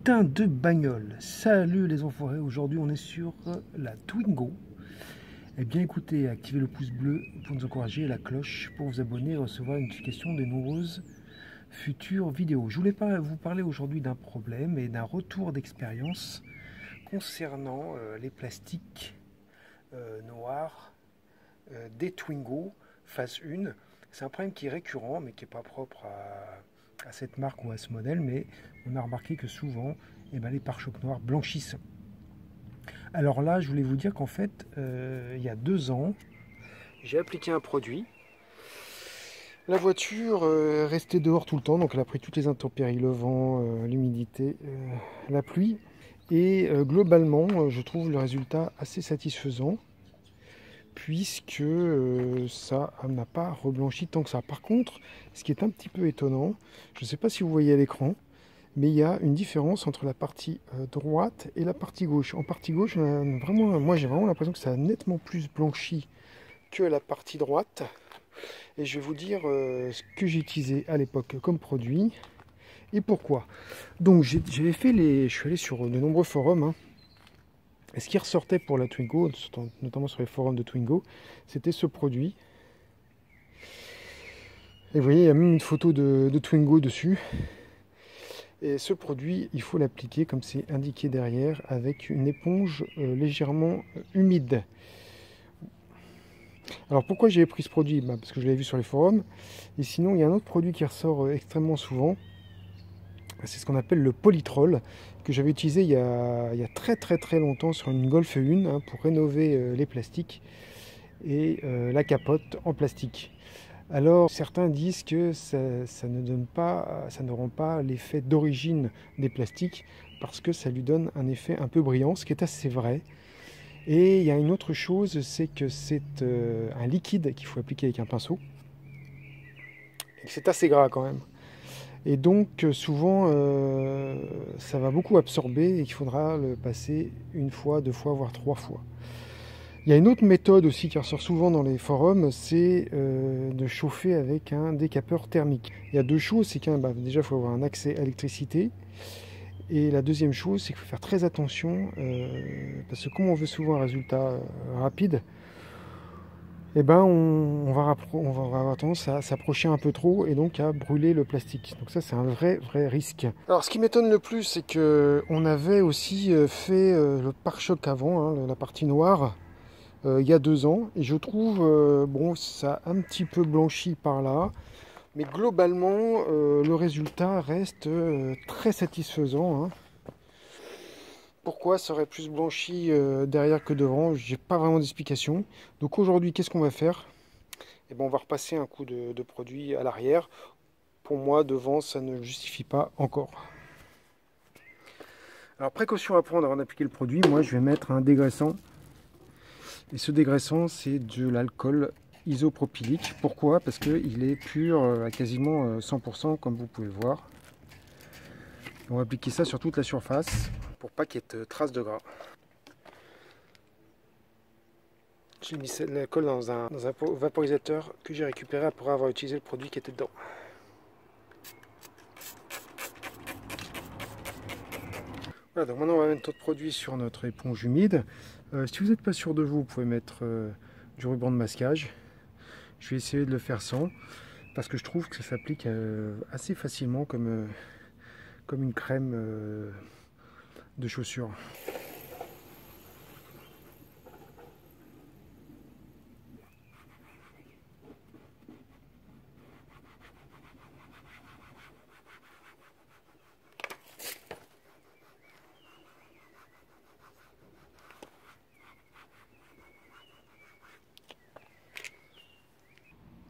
putain de bagnole. Salut les enfoirés, aujourd'hui on est sur la Twingo. Eh bien écoutez, activez le pouce bleu pour nous encourager et la cloche pour vous abonner et recevoir une notification des nombreuses futures vidéos. Je voulais pas vous parler aujourd'hui d'un problème et d'un retour d'expérience concernant les plastiques noirs des Twingo phase 1. C'est un problème qui est récurrent mais qui n'est pas propre à cette marque ou à ce modèle, mais on a remarqué que souvent les pare-chocs noirs blanchissent. Alors là, je voulais vous dire qu'en fait, il y a 2 ans, j'ai appliqué un produit. La voiture restait dehors tout le temps, donc elle a pris toutes les intempéries, le vent, l'humidité, la pluie. Et globalement, je trouve le résultat assez satisfaisant, puisque ça n'a pas reblanchi tant que ça. Par contre, ce qui est un petit peu étonnant, je ne sais pas si vous voyez à l'écran, mais il y a une différence entre la partie droite et la partie gauche. En partie gauche, moi j'ai vraiment l'impression que ça a nettement plus blanchi que la partie droite. Et je vais vous dire ce que j'ai utilisé à l'époque comme produit et pourquoi. Donc je suis allé sur de nombreux forums, hein. Et ce qui ressortait pour la Twingo, notamment sur les forums de Twingo, c'était ce produit. Et vous voyez, il y a même une photo de Twingo dessus. Et ce produit, il faut l'appliquer comme c'est indiqué derrière, avec une éponge légèrement humide. Alors pourquoi j'ai pris ce produit? Parce que je l'avais vu sur les forums. Et sinon, il y a un autre produit qui ressort extrêmement souvent. C'est ce qu'on appelle le Polytrol, que j'avais utilisé il y a très longtemps sur une Golf 1 hein, pour rénover les plastiques et la capote en plastique. Alors certains disent que ça ne rend pas l'effet d'origine des plastiques parce que ça lui donne un effet un peu brillant, ce qui est assez vrai. Et il y a une autre chose, c'est que c'est un liquide qu'il faut appliquer avec un pinceau. Et c'est assez gras quand même. Et donc souvent ça va beaucoup absorber et qu'il faudra le passer 1 fois, 2 fois, voire 3 fois. Il y a une autre méthode aussi qui ressort souvent dans les forums, c'est de chauffer avec un décapeur thermique. Il y a 2 choses, c'est déjà il faut avoir un accès à l'électricité. Et la deuxième chose, c'est qu'il faut faire très attention, parce que comme on veut souvent un résultat rapide, on va avoir tendance à s'approcher un peu trop et donc à brûler le plastique. Donc ça, c'est un vrai risque. Alors ce qui m'étonne le plus, c'est qu'on avait aussi fait le pare-choc avant, hein, la partie noire, il y a 2 ans. Et je trouve, ça a un petit peu blanchi par là. Mais globalement, le résultat reste très satisfaisant, hein. Pourquoi ça aurait plus blanchi derrière que devant? J'ai pas vraiment d'explication. Donc aujourd'hui, qu'est-ce qu'on va faire? On va repasser un coup de produit à l'arrière. Pour moi, devant, ça ne justifie pas encore. Alors précaution à prendre avant d'appliquer le produit. Moi, je vais mettre un dégraissant. Et ce dégraissant, c'est de l'alcool isopropylique. Pourquoi? Parce qu'il est pur à quasiment 100%, comme vous pouvez le voir. On va appliquer ça sur toute la surface pour pas qu'il y ait de traces de gras. J'ai mis l'alcool dans un vaporisateur que j'ai récupéré après avoir utilisé le produit qui était dedans. Voilà, donc maintenant on va mettre notre produit sur notre éponge humide. Si vous n'êtes pas sûr de vous pouvez mettre du ruban de masquage. Je vais essayer de le faire sans, parce que je trouve que ça s'applique assez facilement comme une crème de chaussures.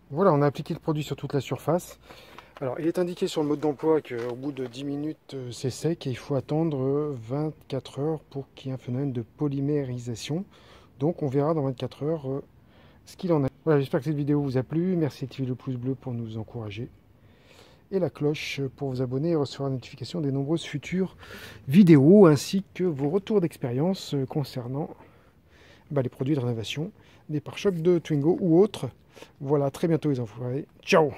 Voilà, on a appliqué le produit sur toute la surface. Alors, il est indiqué sur le mode d'emploi qu'au bout de 10 minutes, c'est sec et il faut attendre 24 heures pour qu'il y ait un phénomène de polymérisation. Donc, on verra dans 24 heures ce qu'il en est. Voilà, j'espère que cette vidéo vous a plu. Merci d'activer le pouce bleu pour nous encourager. Et la cloche pour vous abonner et recevoir la notification des nombreuses futures vidéos, ainsi que vos retours d'expérience concernant les produits de rénovation, des pare-chocs de Twingo ou autres. Voilà, très bientôt les enfoirés. Ciao!